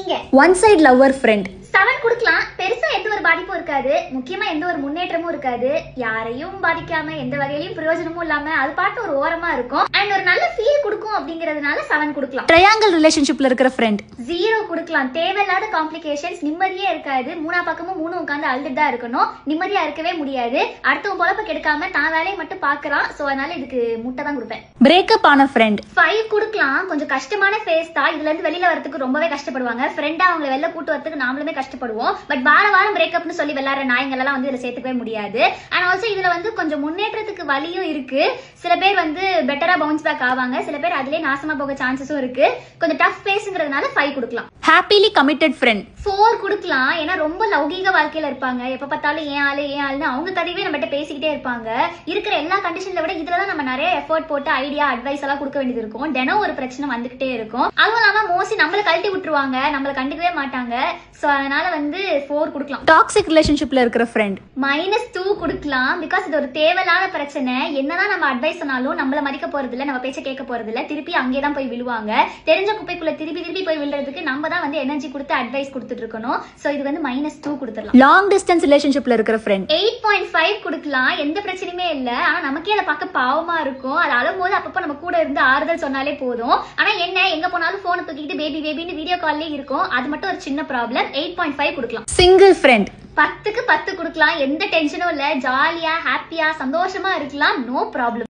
நீங்க one side lover friend 7 கொடுக்கலாம். பெருசா எந்த ஒரு பாதிப்பும் இருக்காது, முக்கியமா எந்த ஒரு முன்னேற்றமும் இருக்காது, யாரையும் பாதிக்காம எந்த வகையிலயும் பிரயோஜனமும் இல்லாம அது பாட்டு ஒரு ஓரமா இருக்கும். அண்ட் ஒரு நல்ல ஃபீல் கொடுக்கும் அப்படிங்கறதுனால 7 கொடுக்கலாம். ட்ரையாங்கிள் ரிலேஷன்ஷிப்ல இருக்கிற ஃப்ரெண்ட் 0 கொடுக்கலாம். தேவையில்லாத காம்ப்ளிகேஷன்ஸ், நிம்மதியே இருக்காது, மூணா பக்கமும் மூணு உட்காந்து அழுதுட்டு தான் இருக்கணும், நிம்மதியா இருக்கவே முடியாது, அடுத்தவங்க பொழப்ப கெடுக்காம தான் வேலையை மட்டும் பாக்குறான். சோ அதனால இதுக்கு முட்டை தான் கொடுப்பேன். பிரேக்கப் ஆன ஃப்ரெண்ட் 5 கொடுக்கலாம். கொஞ்சம் கஷ்டமான ஃபேஸ் தான், இதுல இருந்து வெளியில வரதுக்கு ரொம்பவே கஷ்டப்படுவாங்க. ஃப்ரெண்டா அவங்களை வெளில கூட்டு வரதுக்கு நாமளுமே கஷ்டப்படுவோம். பட் வாரம் பிரேக்கப்னு சொல்லி விளையாடுற நாய்கள் எல்லாம் வந்து இதுல சேர்த்துக்கவே முடியாது. அண்ட் ஆல்சோ இதுல வந்து கொஞ்சம் முன்னேற்றத்துக்கு வழியும் இருக்கு. சில பேர் வந்து பெட்டரா பவுன்ஸ் பேக் ஆவாங்க, சில பேர் அதுலயே நாசமா போக சான்சஸும் இருக்கு. கொஞ்சம் டஃப் பேஸ்ங்கிறதுனால 5 கொடுக்கலாம். ஹாப்பிலி கமிட்டட் ஃப்ரெண்ட் 4 கொடுக்கலாம். ஏன்னா ரொம்ப லௌகீக வாழ்க்கையில இருப்பாங்க, எப்ப பார்த்தாலும் ஏன் ஆளுன்னு அவங்க கதையே நம்மகிட்ட பேசிக்கிட்டே இருப்பாங்க. இருக்கிற எல்லா கண்டிஷன்ல விட இதுலதான் நம்ம நிறைய எஃபோர்ட் போட்டு ஐடியா அட்வைஸ் எல்லாம் கொடுக்க வேண்டியது இருக்கும். தினம் ஒரு பிரச்சனை வந்துகிட்டே இருக்கும். அதுவும் இல்லாம மோஸ்ட்லி நம்மளை கழட்டி விட்டுருவாங்க, நம்மளை கண்டுக்கவே மாட்டாங்க. சோ அதனால வந்து 4 கொடுக்கலாம். டாக்ஸிக் ரிலேஷன்ஷிப்ல இருக்கிற ஃப்ரெண்ட் -2 கொடுக்கலாம். பிகாஸ் இது ஒரு தேவையில்லாத பிரச்சனை. என்னதான் நம்ம அட்வைஸ் சொன்னாலும் நம்மள மதிக்க போறது இல்ல, நம்ம பேச்ச கேட்க போறது இல்ல, திருப்பி அங்கேயே தான் போய் விழுவாங்க. தெரிஞ்ச குப்பைக்குள்ள திருப்பி போய் விழுறதுக்கு நம்ம தான் வந்து எனர்ஜி கொடுத்து அட்வைஸ் கொடுத்துட்டு இருக்கணும். சோ இது வந்து -2 கொடுத்துடலாம். லாங் டிஸ்டன்ஸ் ரிலேஷன்ஷிப்ல இருக்கிற ஃப்ரெண்ட் 8.5 கொடுக்கலாம். எந்த பிரச்சனையுமே இல்ல, ஆனா நமக்கே அதை பார்க்க பாவமா இருக்கும். அது அழும்போது அப்பப்போ நம்ம கூட இருந்து ஆறுதல் சொன்னாலே போதும். ஆனா என்ன, எங்க போனாலும் போனை தூக்கிட்டு பேபின்னு வீடியோ கால்லே இருக்கும். அது மட்டும் ஒரு சின்ன ப்ராப்ளம். 8.5 கொடுக்கலாம். சிங்கிள் ஃப்ரெண்ட் 10க்கு 10 கொடுக்கலாம். எந்த டென்ஷனும் இல்ல, ஜாலியா ஹாப்பியா சந்தோஷமா இருக்கலாம். No problem.